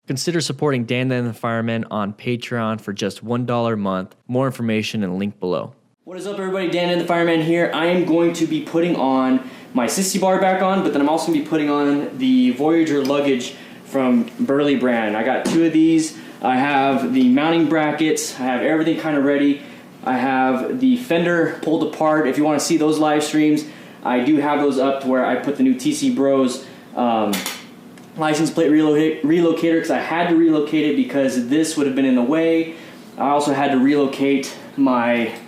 Consider supporting DanDanTheFireman on Patreon for just $1 a month. More information and link below. What is up, everybody? DanDanTheFireman here. I am going to be putting on my Sissy bar back on, but then I'm also going to be putting on the Voyager luggage from Burly brand. I got two of these. I have the mounting brackets. I have everything kind of ready. I have the fender pulled apart. If you want to see those live streams, I do have those up to where I put the new TC Bros license plate relocator, because I had to relocate it because this would have been in the way. I also had to relocate my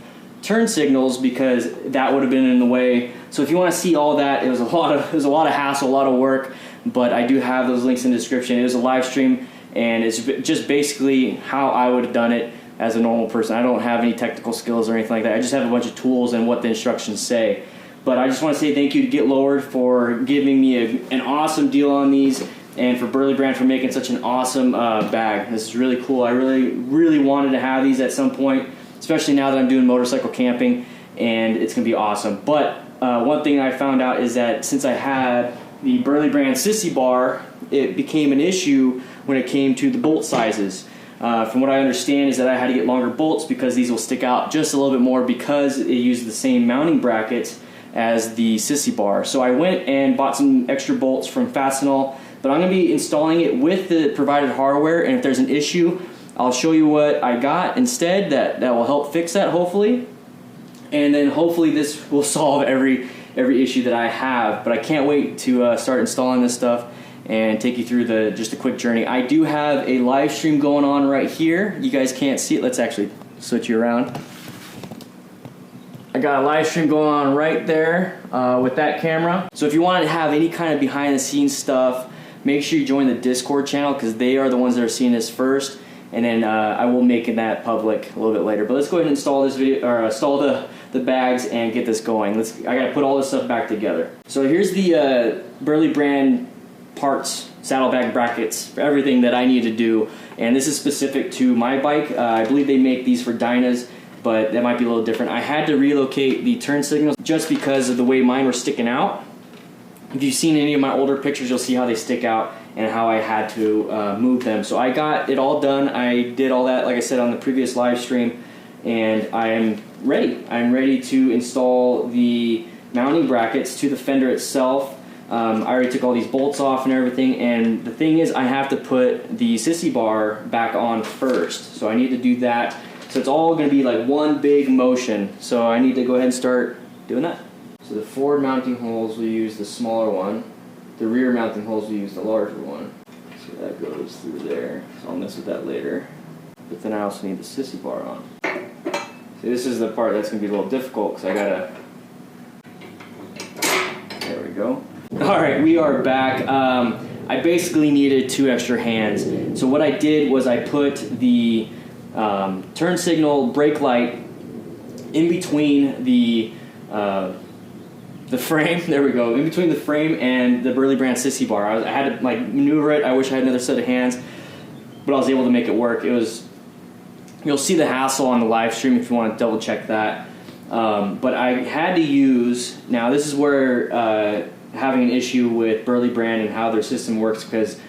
turn signals because that would have been in the way. So if you want to see all that, it was a lot of hassle, a lot of work, but I do have those links in the description. It is a live stream, and it's just basically how I would have done it as a normal person. I don't have any technical skills or anything like that. I just have a bunch of tools and what the instructions say. But I just want to say thank you to Get Lowered for giving me an awesome deal on these, and for Burly brand for making such an awesome bag. This is really cool. I really wanted to have these at some point, especially now that I'm doing motorcycle camping, and it's going to be awesome. But one thing I found out is that since I had the Burly brand Sissy bar, it became an issue when it came to the bolt sizes. From what I understand is that I had to get longer bolts because these will stick out just a little bit more because it uses the same mounting brackets as the Sissy bar. So I went and bought some extra bolts from Fastenal, but I'm going to be installing it with the provided hardware, and if there's an issue, I'll show you what I got instead that will help fix that, hopefully. And then hopefully this will solve every issue that I have. But I can't wait to start installing this stuff and take you through just a quick journey. I do have a live stream going on right here. You guys can't see it. Let's actually switch you around. I got a live stream going on right there with that camera. So if you want to have any kind of behind the scenes stuff, make sure you join the Discord channel, because they are the ones that are seeing this first. And then I will make that public a little bit later. But let's go ahead and install this video, or install the bags and get this going. I gotta put all this stuff back together. So here's the Burly brand parts, saddlebag brackets, for everything that I need to do. And this is specific to my bike. I believe they make these for Dynas, but that might be a little different. I had to relocate the turn signals just because of the way mine were sticking out. If you've seen any of my older pictures, you'll see how they stick out and how I had to move them. So I got it all done. I did all that, like I said, on the previous live stream, and I am ready. I'm ready to install the mounting brackets to the fender itself. I already took all these bolts off and everything, and the thing is I have to put the Sissy bar back on first. So I need to do that. So it's all going to be like one big motion. So I need to go ahead and start doing that. So the forward mounting holes, we use the smaller one. The rear mounting holes, we use the larger one. So that goes through there. So I'll mess with that later. But then I also need the Sissy bar on. So this is the part that's going to be a little difficult because I gotta... There we go. Alright, we are back. I basically needed 2 extra hands. So what I did was I put the turn signal brake light in between the frame. There we go. In between the frame and the Burly brand Sissy bar. I had to maneuver it. I wish I had another set of hands, but I was able to make it work. You'll see the hassle on the live stream if you want to double check that. But I had to use, now this is where having an issue with Burly brand and how their system works, because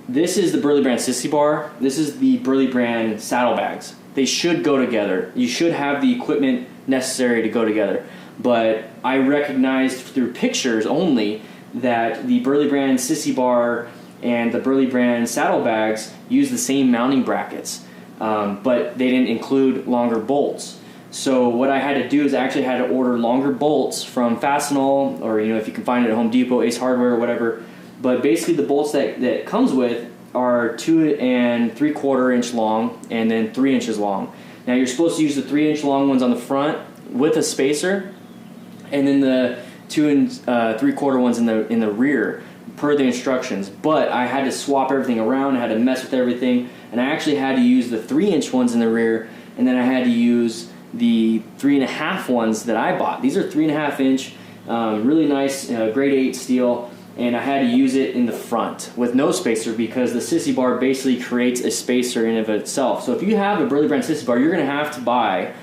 this is the Burly brand Sissy bar. This is the Burly brand Saddlebags. They should go together. You should have the equipment necessary to go together. But I recognized through pictures only that the Burly brand Sissy bar and the Burly brand Saddlebags use the same mounting brackets, but they didn't include longer bolts. So what I had to do is I actually had to order longer bolts from Fastenal, or if you can find it at Home Depot, Ace Hardware, or whatever. But basically the bolts that it comes with are 2 3/4 inch long and then 3 inches long. Now you're supposed to use the 3 inch long ones on the front with a spacer, and then the 2 3/4 ones in the rear per the instructions. But I had to swap everything around. I had to mess with everything, and I actually had to use the 3 inch ones in the rear, and then I had to use the 3.5 ones that I bought. These are 3.5 inch, really nice, grade 8 steel, and I had to use it in the front with no spacer because the Sissy bar basically creates a spacer in of itself. So if you have a Burly brand Sissy bar, you're going to have to buy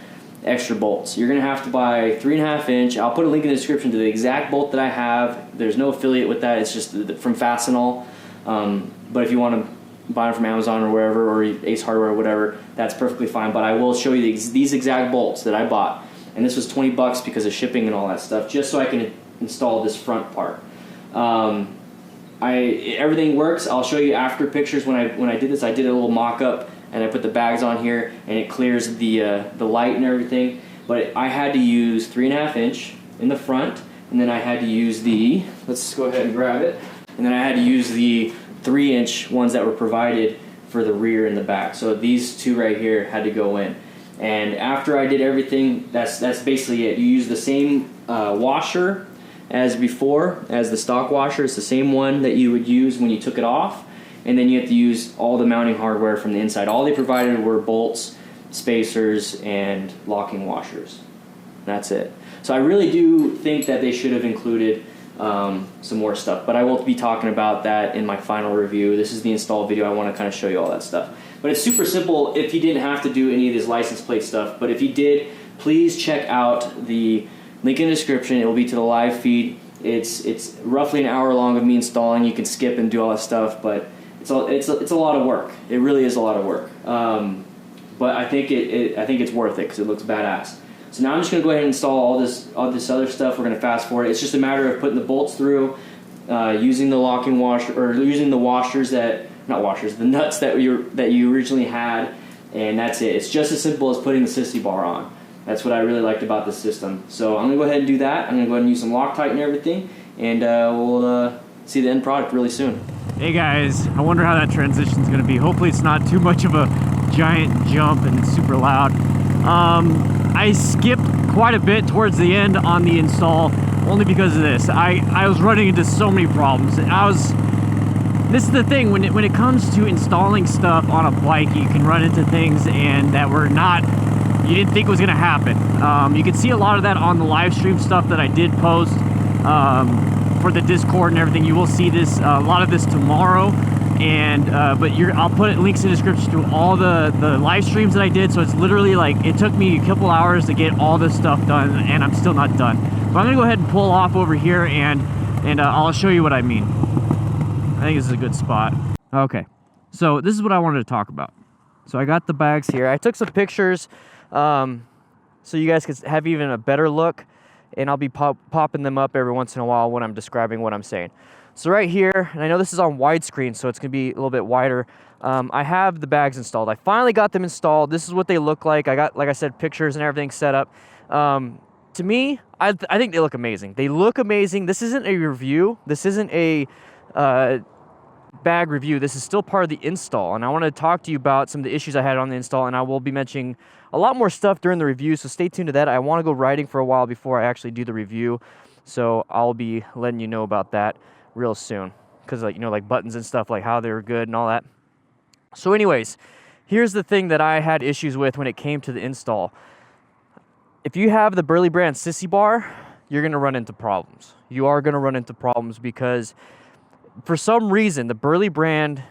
extra bolts. You're going to have to buy 3.5 inch. I'll put a link in the description to the exact bolt that I have. There's no affiliate with that. It's just from Fastenal. But if you want to buying from Amazon or wherever, or Ace Hardware or whatever, that's perfectly fine. But I will show you these exact bolts that I bought. And this was $20 because of shipping and all that stuff, just so I can install this front part. Everything works. I'll show you after pictures when I did this. I did a little mock-up, and I put the bags on here, and it clears the light and everything. But I had to use 3.5 inch in the front, and then I had to use let's go ahead and grab it, and then I had to use the 3-inch ones that were provided for the rear and the back. So these two right here had to go in. And after I did everything, that's basically it. You use the same washer as before, as the stock washer. It's the same one that you would use when you took it off. And then you have to use all the mounting hardware from the inside. All they provided were bolts, spacers, and locking washers. That's it. So I really do think that they should have included some more stuff. But I will be talking about that in my final review. This is the install video. I want to kind of show you all that stuff. But it's super simple if you didn't have to do any of this license plate stuff. But if you did, please check out the link in the description. It will be to the live feed. It's roughly an hour long of me installing. You can skip and do all that stuff, but it's a lot of work. It really is a lot of work. But I think it's worth it because it looks badass. So now I'm just going to go ahead and install all this other stuff. We're going to fast forward. It's just a matter of putting the bolts through, using the locking washer, or using the washers the nuts that you originally had, and that's it. It's just as simple as putting the Sissy bar on. That's what I really liked about this system. So I'm going to go ahead and do that. I'm going to go ahead and use some Loctite and everything, and we'll see the end product really soon. Hey guys, I wonder how that transition is going to be. Hopefully it's not too much of a giant jump and it's super loud. I skipped quite a bit towards the end on the install only because of this. I was running into so many problems. This is the thing, when it comes to installing stuff on a bike, you can run into things and that you didn't think was gonna happen. You can see a lot of that on the live stream stuff that I did post for the Discord and everything. You will see this, a lot of this tomorrow, and but I'll put links in the description to all the live streams that I did. So it's literally like, it took me a couple hours to get all this stuff done, and I'm still not done. But I'm gonna go ahead and pull off over here, and I'll show you what I mean. I think this is a good spot. Okay, so this is what I wanted to talk about. So I got the bags here. I took some pictures so you guys could have even a better look, and I'll be popping them up every once in a while when I'm describing what I'm saying. So right here, and I know this is on widescreen, so it's gonna be a little bit wider. I have the bags installed. I finally got them installed. This is what they look like. I got, like I said, pictures and everything set up. To me, I think they look amazing. They look amazing. This isn't a review. This isn't a bag review. This is still part of the install, and I want to talk to you about some of the issues I had on the install, and I will be mentioning a lot more stuff during the review, so stay tuned to that. I want to go riding for a while before I actually do the review, so I'll be letting you know about that real soon, because like buttons and stuff, like how they were good and all that. So anyways, here's the thing that I had issues with when it came to the install. If you have the Burly brand Sissy bar, you're going to run into problems. You are going to run into problems because for some reason, the Burly brand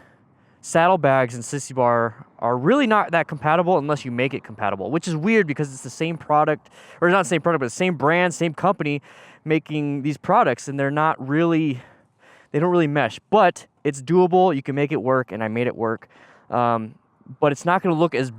Saddlebags and Sissy bar are really not that compatible unless you make it compatible, which is weird because it's the same product, or not the same product, but the same brand, same company making these products, and they don't really mesh. But it's doable. You can make it work, and I made it work. But it's not going to look as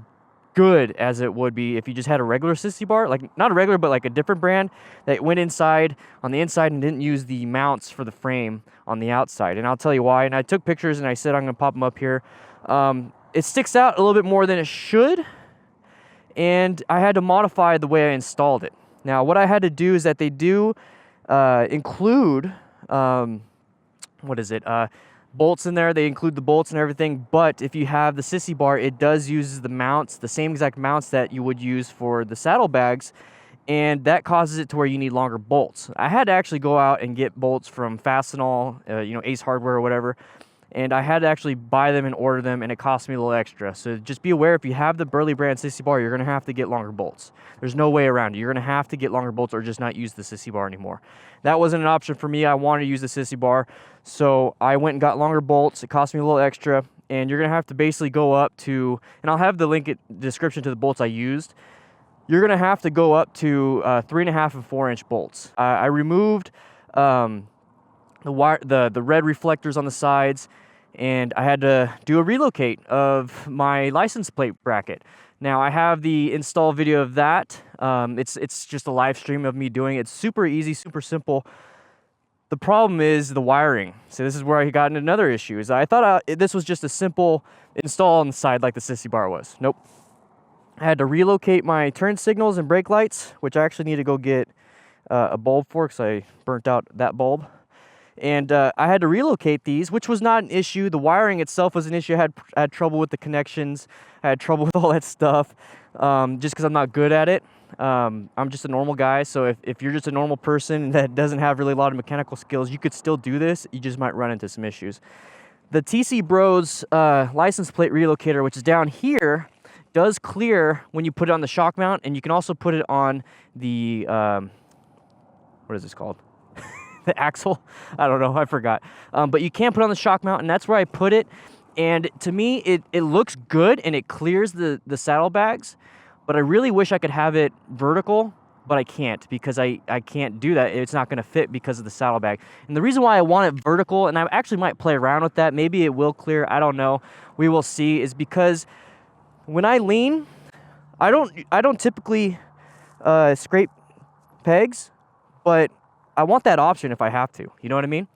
good as it would be if you just had a regular Sissy bar, like not a regular, but like a different brand that went inside on the inside and didn't use the mounts for the frame on the outside. And I'll tell you why. And I took pictures and I said I'm going to pop them up here. It sticks out a little bit more than it should, and I had to modify the way I installed it. Now, what I had to do is that they do include bolts in there. They include the bolts and everything, but if you have the Sissy bar, it does use the mounts, the same exact mounts that you would use for the saddlebags, and that causes it to where you need longer bolts. I had to actually go out and get bolts from Fastenal, Ace Hardware or whatever, and I had to actually buy them and order them, and it cost me a little extra. So just be aware, if you have the Burly brand Sissy bar, you're going to have to get longer bolts. There's no way around it. You're going to have to get longer bolts or just not use the Sissy bar anymore. That wasn't an option for me. I wanted to use the Sissy bar, so I went and got longer bolts. It cost me a little extra, and you're going to have to basically go up to, and I'll have the link in the description to the bolts I used. You're going to have to go up to 3.5 and 4-inch bolts. I removed the red reflectors on the sides, and I had to do a relocate of my license plate bracket. Now, I have the install video of that. It's just a live stream of me doing it. It's super easy, super simple. The problem is the wiring. So this is where I got into another issue. Is I thought this was just a simple install on the side like the Sissy bar was. Nope. I had to relocate my turn signals and brake lights, which I actually need to go get a bulb for because I burnt out that bulb. And I had to relocate these, which was not an issue. The wiring itself was an issue. I had trouble with the connections. I had trouble with all that stuff just because I'm not good at it. I'm just a normal guy, so if you're just a normal person that doesn't have really a lot of mechanical skills, you could still do this. You just might run into some issues. The TC Bros license plate relocator, which is down here, does clear when you put it on the shock mount, and you can also put it on the, what is this called? The axle? I don't know, I forgot. But you can put it on the shock mount, and that's where I put it. And to me, it looks good, and it clears the saddlebags. But I really wish I could have it vertical, but I can't because I can't do that. It's not going to fit because of the saddlebag. And the reason why I want it vertical, and I actually might play around with that, maybe it will clear, I don't know, we will see, is because when I lean, I don't typically scrape pegs, but I want that option if I have to. You know what I mean?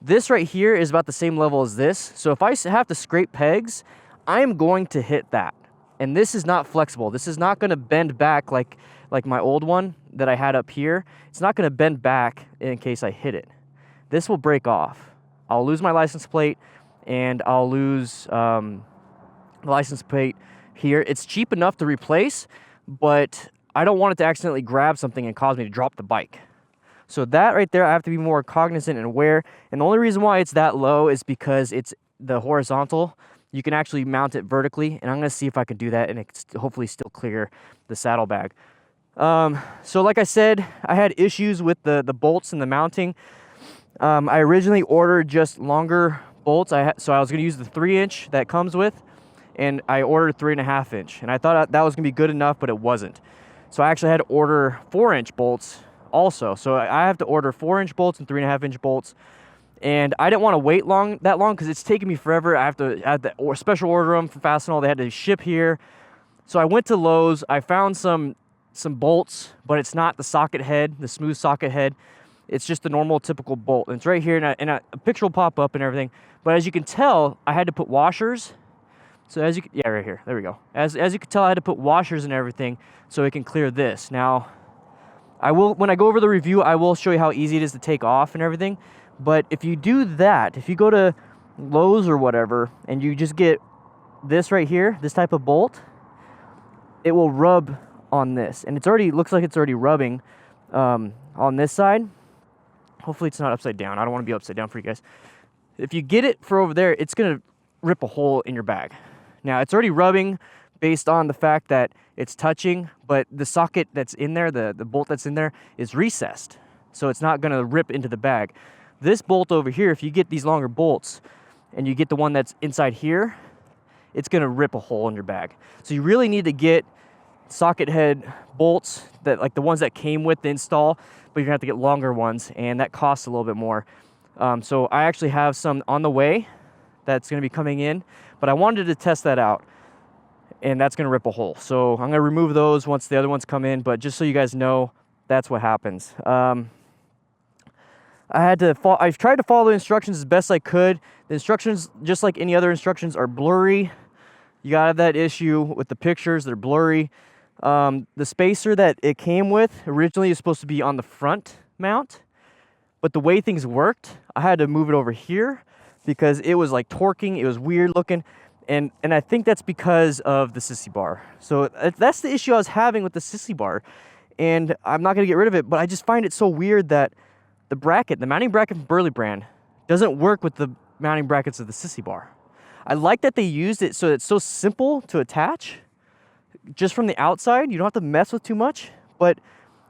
This right here is about the same level as this. So if I have to scrape pegs, I am going to hit that. And this is not flexible. This is not going to bend back like my old one that I had up here. It's not going to bend back in case I hit it. This will break off. I'll lose my license plate, and I'll lose the license plate here. It's cheap enough to replace, but I don't want it to accidentally grab something and cause me to drop the bike. So that right there, I have to be more cognizant and aware. And the only reason why it's that low is because it's the horizontal. You can actually mount it vertically, and I'm going to see if I can do that and it hopefully still clear the saddlebag. So like I said, I had issues with the bolts and the mounting. I originally ordered just longer bolts, so I was going to use the 3-inch that comes with, and I ordered 3.5-inch, and I thought that was going to be good enough, but it wasn't. So I actually had to order 4-inch bolts also. So I have to order 4-inch bolts and 3.5-inch bolts. And I didn't want to wait that long because it's taking me forever. I had to special order them from Fastenal. They had to ship here. So I went to Lowe's. I found some bolts, but it's not the socket head, the smooth socket head. It's just the normal typical bolt. And it's right here, and a picture will pop up and everything. But as you can tell, I had to put washers. So right here, there we go. As you can tell, I had to put washers and everything so it can clear this. Now, when I go over the review, I will show you how easy it is to take off and everything. But if you do that, if you go to Lowe's or whatever, and you just get this right here, this type of bolt, it will rub on this. And looks like it's already rubbing on this side. Hopefully it's not upside down. I don't want to be upside down for you guys. If you get it for over there, it's going to rip a hole in your bag. Now, it's already rubbing based on the fact that it's touching, but the socket that's in there, the bolt that's in there, is recessed. So it's not going to rip into the bag. This bolt over here, if you get these longer bolts and you get the one that's inside here, it's going to rip a hole in your bag. So you really need to get socket head bolts, that like the ones that came with the install, but you're going to have to get longer ones, and that costs a little bit more. So I actually have some on the way that's going to be coming in, but I wanted to test that out, and that's going to rip a hole. So I'm going to remove those once the other ones come in, but just so you guys know, that's what happens. I've tried to follow the instructions as best I could. The instructions, just like any other instructions, are blurry. You gotta have that issue with the pictures, they're blurry. The spacer that it came with originally is supposed to be on the front mount, but the way things worked, I had to move it over here because it was like torquing, it was weird looking, and I think that's because of the Sissy bar. So that's the issue I was having with the Sissy bar, and I'm not gonna get rid of it, but I just find it so weird that the mounting bracket from Burly brand, doesn't work with the mounting brackets of the Sissy bar. I like that they used it so it's so simple to attach, just from the outside. You don't have to mess with too much, but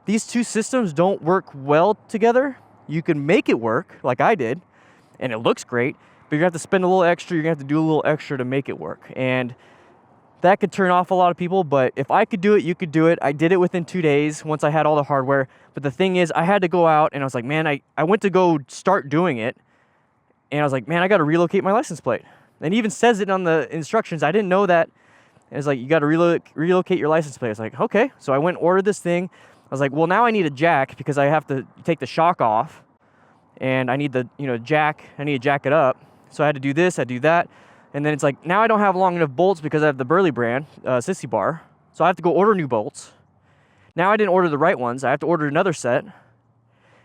these two systems don't work well together. You can make it work, like I did, and it looks great, but you're gonna have to spend a little extra, you're gonna have to do a little extra to make it work. And that could turn off a lot of people, but if I could do it, you could do it. I did it within 2 days once I had all the hardware. But the thing is, I had to go out, and I was like, man, I went to go start doing it, And I was like, man, I got to relocate my license plate. And it even says it on the instructions. I didn't know that. And it's like, you got to relocate your license plate. I was like, okay. So I went and ordered this thing. I was like, well, now I need a jack because I have to take the shock off. And I need the, jack. I need to jack it up. So I had to do this, I do that. And then it's like, now I don't have long enough bolts because I have the Burly brand, Sissy bar. So I have to go order new bolts. Now I didn't order the right ones. I have to order another set.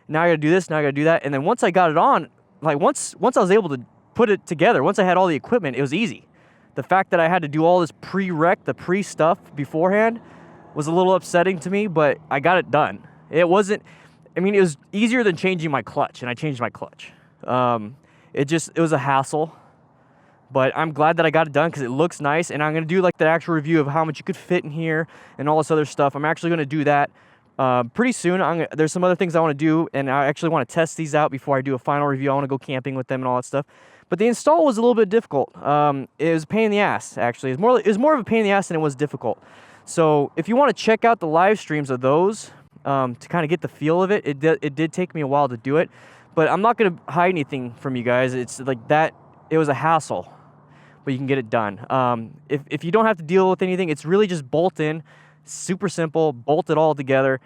Now I got to do this, now I got to do that. And then once I got it on, like once I was able to put it together, once I had all the equipment, it was easy. The fact that I had to do all this pre-rec, the pre-stuff beforehand was a little upsetting to me, but I got it done. It wasn't, it was easier than changing my clutch, and I changed my clutch. It was a hassle, but I'm glad that I got it done because it looks nice, and I'm going to do like the actual review of how much you could fit in here and all this other stuff. I'm actually going to do that pretty soon. There's some other things I want to do, and I actually want to test these out before I do a final review. I want to go camping with them and all that stuff. But the install was a little bit difficult. It was a pain in the ass, actually. It was more of a pain in the ass than it was difficult. So if you want to check out the live streams of those to kind of get the feel of it, it did take me a while to do it. But I'm not going to hide anything from you guys. It's like that. It was a hassle, but you can get it done. If you don't have to deal with anything, it's really just bolt in. Super simple, bolt it all together,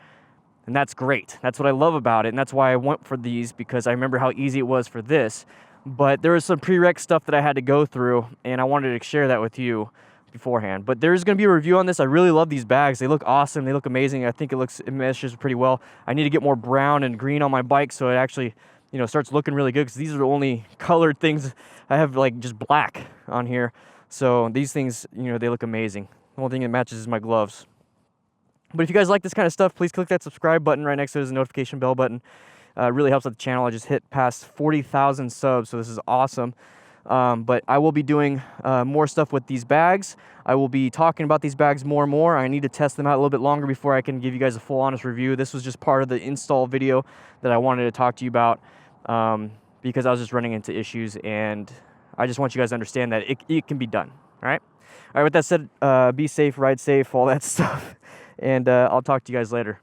and that's great. That's what I love about it, and that's why I went for these, because I remember how easy it was for this. But there was some prereq stuff that I had to go through, and I wanted to share that with you beforehand. But there's going to be a review on this. I really love these bags. They look awesome. They look amazing. I think it meshes pretty well. I need to get more brown and green on my bike so it actually, starts looking really good, because these are the only colored things I have, like just black on here. So these things, they look amazing. The only thing that matches is my gloves. But if you guys like this kind of stuff, please click that subscribe button right next to it. There's a notification bell button. It really helps out the channel. I just hit past 40,000 subs, so this is awesome. But I will be doing more stuff with these bags. I will be talking about these bags more and more. I need to test them out a little bit longer before I can give you guys a full honest review. This was just part of the install video that I wanted to talk to you about because I was just running into issues, and I just want you guys to understand that it can be done. All right? All right, with that said, be safe, ride safe, all that stuff. And I'll talk to you guys later.